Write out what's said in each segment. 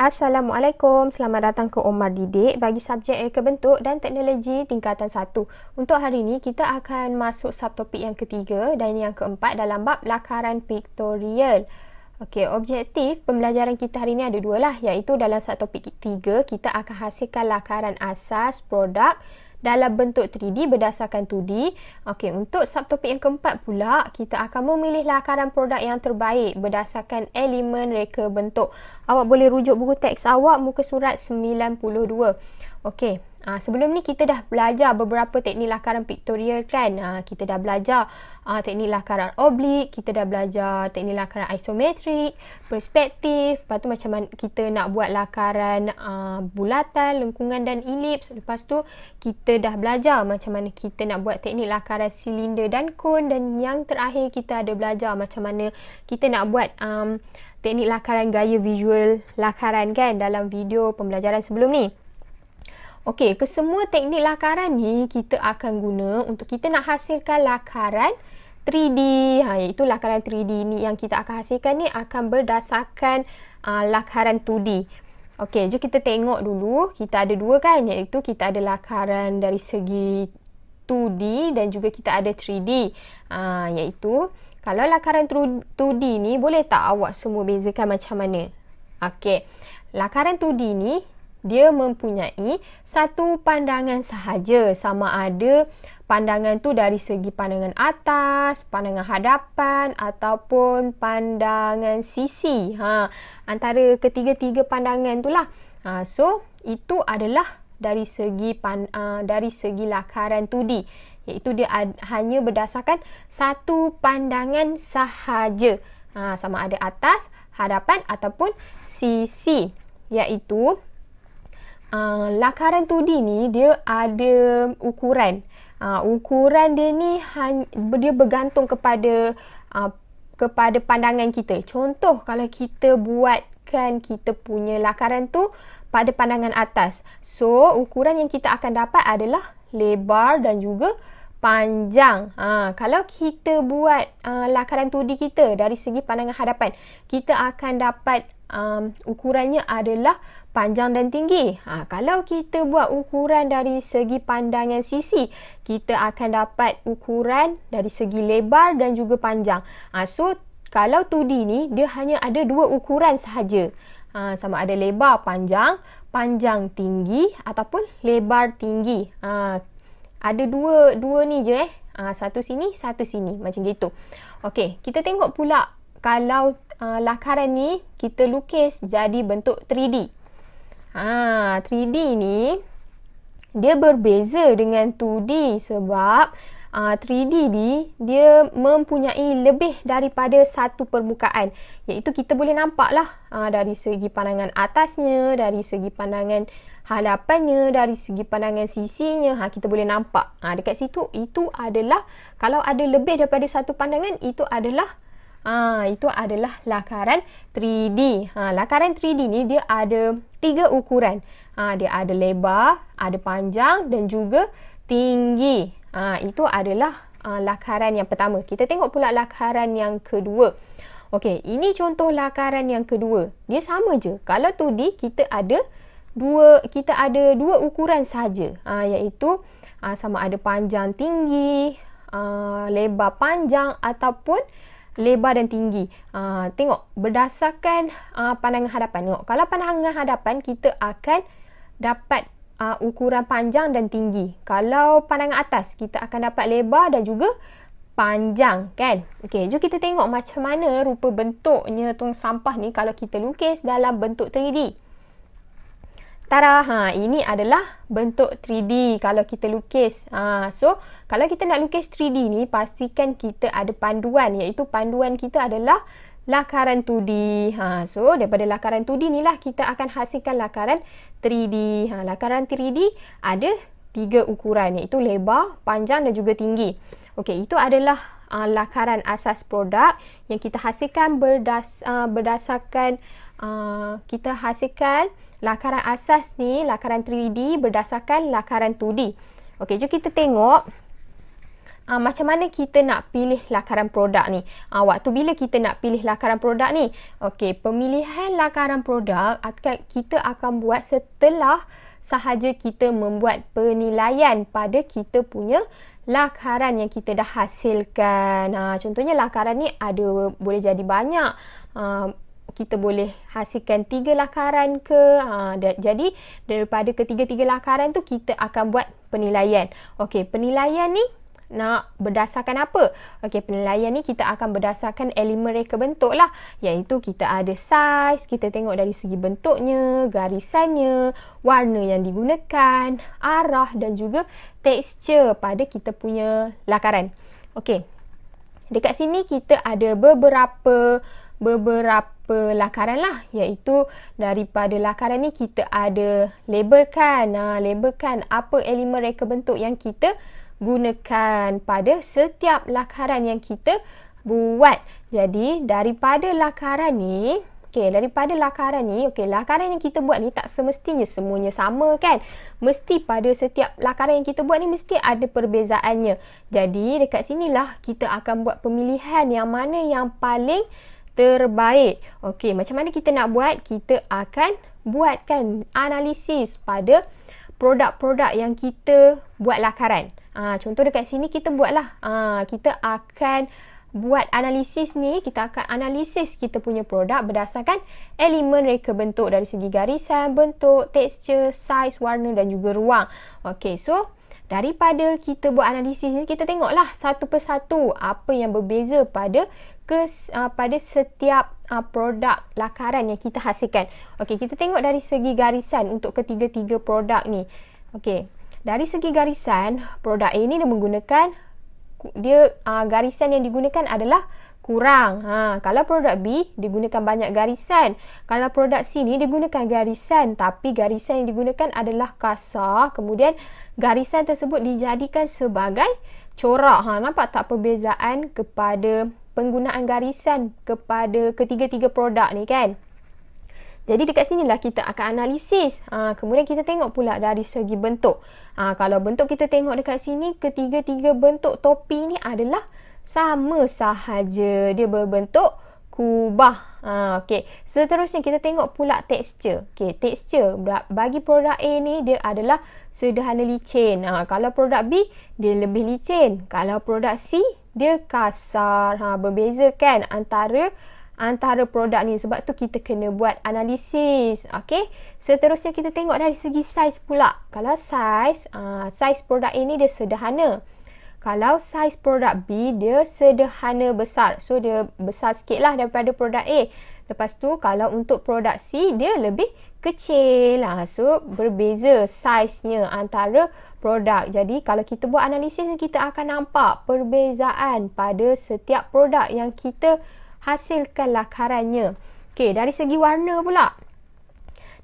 Assalamualaikum. Selamat datang ke Omar Didik bagi subjek reka bentuk dan teknologi tingkatan 1. Untuk hari ini, kita akan masuk subtopik yang ketiga dan yang keempat dalam bab lakaran pictorial. Okey, objektif pembelajaran kita hari ini ada dua lah, iaitu dalam subtopik ketiga, kita akan hasilkan lakaran asas produk dalam bentuk 3D berdasarkan 2D. Okey, untuk subtopik yang keempat pula, kita akan memilih lakaran produk yang terbaik berdasarkan elemen reka bentuk. Awak boleh rujuk buku teks awak muka surat 92. Okey, sebelum ni kita dah belajar beberapa teknik lakaran pictorial kan. Kita dah belajar teknik lakaran oblik, kita dah belajar teknik lakaran isometrik, perspektif, lepas tu macam mana kita nak buat lakaran bulatan, lengkungan dan elips. Lepas tu kita dah belajar macam mana kita nak buat teknik lakaran silinder dan kon, dan yang terakhir kita ada belajar macam mana kita nak buat teknik lakaran gaya visual lakaran kan dalam video pembelajaran sebelum ni. Okey, kesemua teknik lakaran ni kita akan guna untuk kita nak hasilkan lakaran 3D. Iaitu lakaran 3D ni yang kita akan hasilkan ni akan berdasarkan lakaran 2D. Okey, jom kita tengok dulu. Kita ada dua kan, iaitu kita ada lakaran dari segi 2D dan juga kita ada 3D. Iaitu kalau lakaran 2D ni, boleh tak awak semua bezakan macam mana? Okey, lakaran 2D ni dia mempunyai satu pandangan sahaja, sama ada pandangan tu dari segi pandangan atas, pandangan hadapan ataupun pandangan sisi. Antara ketiga-tiga pandangan tu lah. So itu adalah dari segi lakaran 2D, iaitu dia hanya berdasarkan satu pandangan sahaja, sama ada atas, hadapan ataupun sisi. Iaitu lakaran 2D ni dia ada ukuran. Ukuran dia ni dia bergantung kepada pandangan kita. Contoh, kalau kita buatkan kita punya lakaran tu pada pandangan atas, so ukuran yang kita akan dapat adalah lebar dan juga panjang. Kalau kita buat lakaran 2D kita dari segi pandangan hadapan, kita akan dapat ukurannya adalah panjang dan tinggi. Kalau kita buat ukuran dari segi pandangan sisi, kita akan dapat ukuran dari segi lebar dan juga panjang. So kalau 2D ni dia hanya ada dua ukuran sahaja, sama ada lebar panjang, panjang tinggi ataupun lebar tinggi. Ada dua ni je satu sini, satu sini, macam gitu. Okey, kita tengok pula kalau lakaran ni kita lukis jadi bentuk 3D. 3D ni dia berbeza dengan 2D sebab 3D ni dia mempunyai lebih daripada satu permukaan, iaitu kita boleh nampak lah dari segi pandangan atasnya, dari segi pandangan hadapannya, dari segi pandangan sisinya. Kita boleh nampak dekat situ. Itu adalah, kalau ada lebih daripada satu pandangan, itu adalah lakaran 3D. Lakaran 3D ni dia ada 3 ukuran. Dia ada lebar, ada panjang dan juga tinggi. Itu adalah lakaran yang pertama. Kita tengok pula lakaran yang kedua. Okey, ini contoh lakaran yang kedua. Dia sama je. Kalau 2D kita ada dua ukuran saja, iaitu sama ada panjang tinggi, lebar panjang ataupun lebar dan tinggi. Tengok berdasarkan pandangan hadapan. Tengok, kalau pandangan hadapan kita akan dapat ukuran panjang dan tinggi. Kalau pandangan atas kita akan dapat lebar dan juga panjang kan. Okey, jom kita tengok macam mana rupa bentuknya tong sampah ni kalau kita lukis dalam bentuk 3D. Tada, ini adalah bentuk 3D kalau kita lukis. So, kalau kita nak lukis 3D ni, pastikan kita ada panduan, iaitu panduan kita adalah lakaran 2D. So, daripada lakaran 2D ni lah kita akan hasilkan lakaran 3D. Lakaran 3D ada 3 ukuran, iaitu lebar, panjang dan juga tinggi. Okey, itu adalah lakaran asas produk yang kita hasilkan berdasarkan kita hasilkan lakaran asas ni, lakaran 3D berdasarkan lakaran 2D. Okey, jom kita tengok macam mana kita nak pilih lakaran produk ni. Waktu bila kita nak pilih lakaran produk ni? Okey, pemilihan lakaran produk kita akan buat setelah sahaja kita membuat penilaian pada kita punya lakaran yang kita dah hasilkan. Contohnya lakaran ni boleh jadi banyak. Kita boleh hasilkan 3 lakaran ke. Jadi daripada ketiga-tiga lakaran tu kita akan buat penilaian. Okey, penilaian ni nak berdasarkan apa? Okey, penilaian ni kita akan berdasarkan elemen reka bentuk lah. Iaitu kita ada saiz, kita tengok dari segi bentuknya, garisannya, warna yang digunakan, arah dan juga tekstur pada kita punya lakaran. Okey, dekat sini kita ada beberapa lakaran lah, iaitu daripada lakaran ni kita ada labelkan apa elemen reka bentuk yang kita gunakan pada setiap lakaran yang kita buat. Jadi daripada lakaran ni, lakaran yang kita buat ni tak semestinya semuanya sama kan. Mesti pada setiap lakaran yang kita buat ni mesti ada perbezaannya. Jadi dekat sinilah kita akan buat pemilihan yang mana yang paling terbaik. Okey, macam mana kita nak buat? Kita akan buatkan analisis pada produk-produk yang kita buat lakaran. Contoh dekat sini kita buatlah. Kita akan buat analisis ni, kita akan analisis kita punya produk berdasarkan elemen reka bentuk dari segi garisan, bentuk, tekstur, saiz, warna dan juga ruang. Okey, so daripada kita buat analisis ni, kita tengoklah satu persatu apa yang berbeza pada setiap produk lakaran yang kita hasilkan. Okey, kita tengok dari segi garisan untuk ketiga-tiga produk ni. Okey, dari segi garisan, produk A ni garisan yang digunakan adalah kurang. Kalau produk B digunakan banyak garisan. Kalau produk C ni digunakan garisan tapi garisan yang digunakan adalah kasar. Kemudian garisan tersebut dijadikan sebagai corak. Nampak tak perbezaan kepada penggunaan garisan kepada ketiga-tiga produk ni kan? Jadi dekat sinilah kita akan analisis. Kemudian kita tengok pula dari segi bentuk. Kalau bentuk kita tengok dekat sini, ketiga-tiga bentuk topi ni adalah sama sahaja. Dia berbentuk kubah. Okey. Seterusnya kita tengok pula tekstur. Okey, tekstur bagi produk A ni dia adalah sederhana licin. Kalau produk B dia lebih licin. Kalau produk C dia kasar. Berbeza kan antara produk ni, sebab tu kita kena buat analisis. Okey, seterusnya kita tengok dari segi saiz pula. Kalau saiz produk A ni dia sederhana. Kalau saiz produk B dia sederhana besar. So dia besar sikit lah daripada produk A. Lepas tu kalau untuk produk C dia lebih kecil. So berbeza saiznya antara produk. Jadi kalau kita buat analisis kita akan nampak perbezaan pada setiap produk yang kita hasilkan lakarannya. Okey, dari segi warna pula.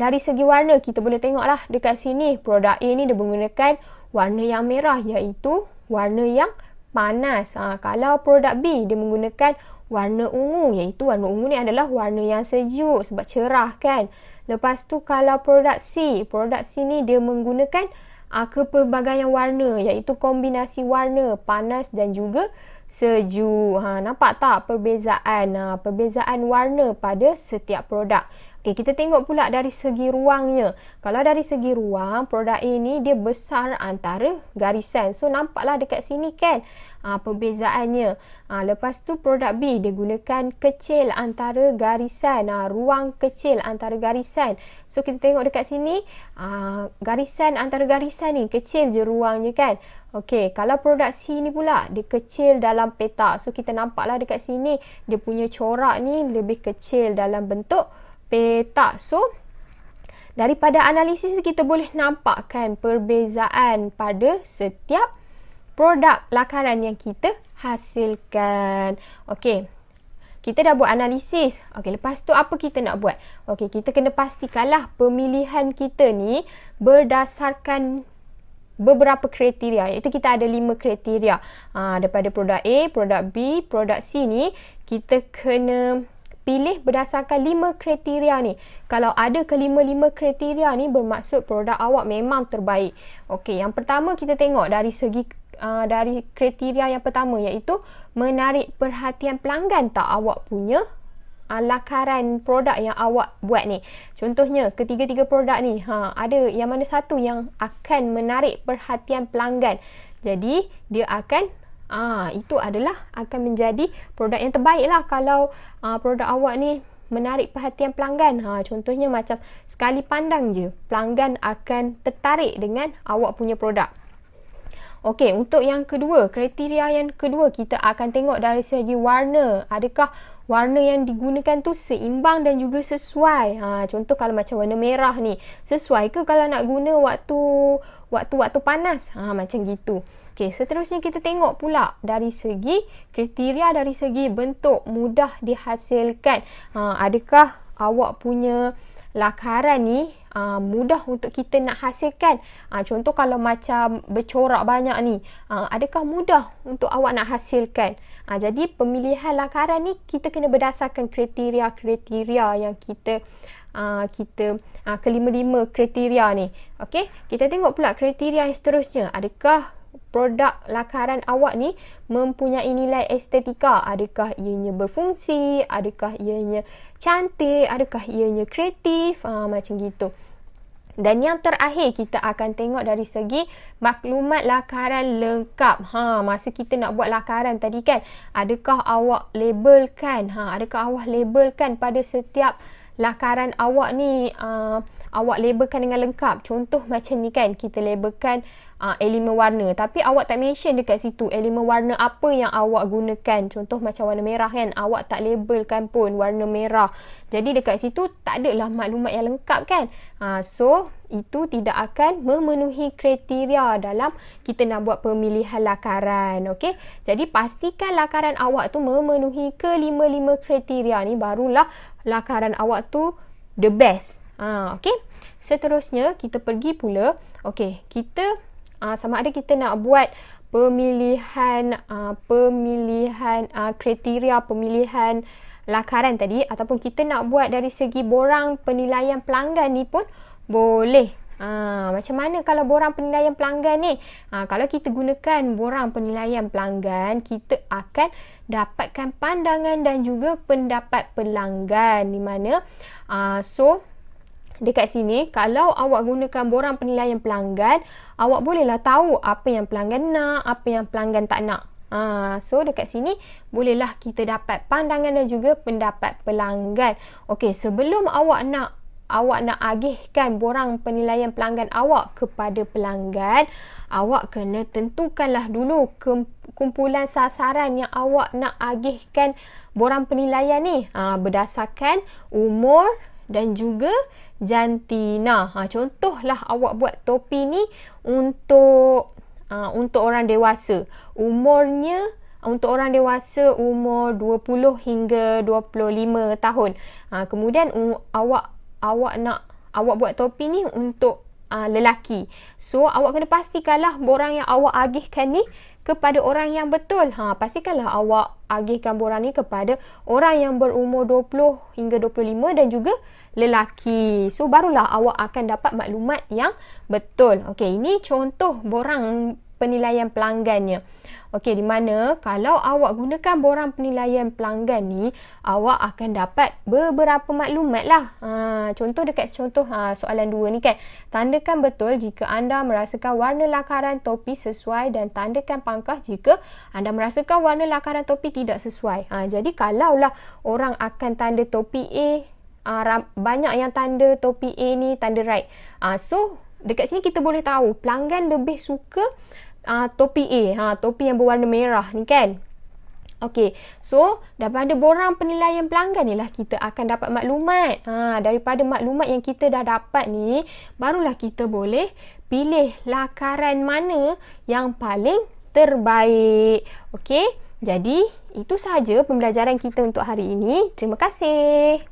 Dari segi warna kita boleh tengoklah dekat sini produk A ni dia menggunakan warna yang merah, iaitu warna yang panas. Kalau produk B dia menggunakan warna ungu, iaitu warna ungu ni adalah warna yang sejuk sebab cerah kan. Lepas tu kalau produk C ni dia menggunakan kepelbagaian warna, iaitu kombinasi warna panas dan juga sejuk. Nampak tak perbezaan warna pada setiap produk. Okey, kita tengok pula dari segi ruangnya. Kalau dari segi ruang, produk A ni dia besar antara garisan. So nampaklah dekat sini kan perbezaannya. Lepas tu produk B dia gunakan kecil antara garisan, ruang kecil antara garisan. So kita tengok dekat sini garisan antara garisan ni kecil je ruangnya kan. Okey, kalau produk C ni pula dia kecil dalam petak. So kita nampaklah dekat sini dia punya corak ni lebih kecil dalam bentuk petak. So daripada analisis kita boleh nampakkan perbezaan pada setiap produk lakaran yang kita hasilkan. Okey, kita dah buat analisis. Okey, lepas tu apa kita nak buat? Okey, kita kena pastikanlah pemilihan kita ni berdasarkan beberapa kriteria, iaitu kita ada 5 kriteria. Daripada produk A, produk B, produk C ni kita kena pilih berdasarkan 5 kriteria ni. Kalau ada kelima-lima kriteria ni bermaksud produk awak memang terbaik. Okey, yang pertama kita tengok dari segi dari kriteria yang pertama, iaitu menarik perhatian pelanggan tak awak punya lakaran produk yang awak buat ni. Contohnya, ketiga-tiga produk ni, ada yang mana satu yang akan menarik perhatian pelanggan. Jadi, dia akan, itu adalah akan menjadi produk yang terbaik lah kalau produk awak ni menarik perhatian pelanggan. Contohnya macam sekali pandang je, pelanggan akan tertarik dengan awak punya produk. Okey, untuk yang kedua, kriteria yang kedua, kita akan tengok dari segi warna. Adakah warna yang digunakan tu seimbang dan juga sesuai? Contoh kalau macam warna merah ni, sesuai ke kalau nak guna waktu panas? Macam gitu. Okey, seterusnya kita tengok pula dari segi kriteria, dari segi bentuk, mudah dihasilkan. Adakah awak punya lakaran ni mudah untuk kita nak hasilkan? Contoh kalau macam bercorak banyak ni, adakah mudah untuk awak nak hasilkan? Jadi pemilihan lakaran ni kita kena berdasarkan kriteria-kriteria yang kita kelima-lima kriteria ni. Okey, kita tengok pula kriteria yang seterusnya. Adakah produk lakaran awak ni mempunyai nilai estetika? Adakah ianya berfungsi? Adakah ianya cantik? Adakah ianya kreatif? Macam gitu. Dan yang terakhir, kita akan tengok dari segi maklumat lakaran lengkap. Masa kita nak buat lakaran tadi kan, adakah awak labelkan? Adakah awak labelkan pada setiap lakaran awak ni? Awak labelkan dengan lengkap. Contoh macam ni kan, kita labelkan elemen warna, tapi awak tak mention dekat situ elemen warna apa yang awak gunakan. Contoh macam warna merah kan, awak tak labelkan pun warna merah. Jadi dekat situ tak adalah maklumat yang lengkap kan. So itu tidak akan memenuhi kriteria dalam kita nak buat pemilihan lakaran. Okey, jadi pastikan lakaran awak tu memenuhi kelima-lima kriteria ni, barulah lakaran awak tu the best. Okey, seterusnya kita pergi pula. Okey, kita sama ada kita nak buat pemilihan kriteria pemilihan lakaran tadi, ataupun kita nak buat dari segi borang penilaian pelanggan ni pun boleh. Macam mana kalau borang penilaian pelanggan ni? Kalau kita gunakan borang penilaian pelanggan, kita akan dapatkan pandangan dan juga pendapat pelanggan, di mana dekat sini, kalau awak gunakan borang penilaian pelanggan, awak bolehlah tahu apa yang pelanggan nak, apa yang pelanggan tak nak. So dekat sini bolehlah kita dapat pandangan dan juga pendapat pelanggan. Okey, sebelum awak nak agihkan borang penilaian pelanggan awak kepada pelanggan, awak kena tentukanlah dulu kumpulan sasaran yang awak nak agihkan borang penilaian ni, berdasarkan umur dan juga jantina. Contohlah awak buat topi ni untuk orang dewasa. Umurnya untuk orang dewasa umur 20 hingga 25 tahun. Kemudian awak buat topi ni untuk lelaki. So awak kena pastikanlah borang yang awak agihkan ni kepada orang yang betul. Pastikanlah awak agihkan borang ni kepada orang yang berumur 20 hingga 25 dan juga lelaki. So barulah awak akan dapat maklumat yang betul. Okey, ini contoh borang penilaian pelanggannya. Okey, di mana kalau awak gunakan borang penilaian pelanggan ni, awak akan dapat beberapa maklumat lah. Contoh soalan 2 ni kan, tandakan betul jika anda merasakan warna lakaran topi sesuai, dan tandakan pangkah jika anda merasakan warna lakaran topi tidak sesuai. Jadi kalaulah orang akan tanda topi A, banyak yang tanda topi A ni tanda right. So dekat sini kita boleh tahu pelanggan lebih suka topi A, topi yang berwarna merah ni kan. Okey, so daripada borang penilaian pelanggan ni lah kita akan dapat maklumat. Daripada maklumat yang kita dah dapat ni, barulah kita boleh pilih lakaran mana yang paling terbaik. Okey, jadi itu sahaja pembelajaran kita untuk hari ini. Terima kasih.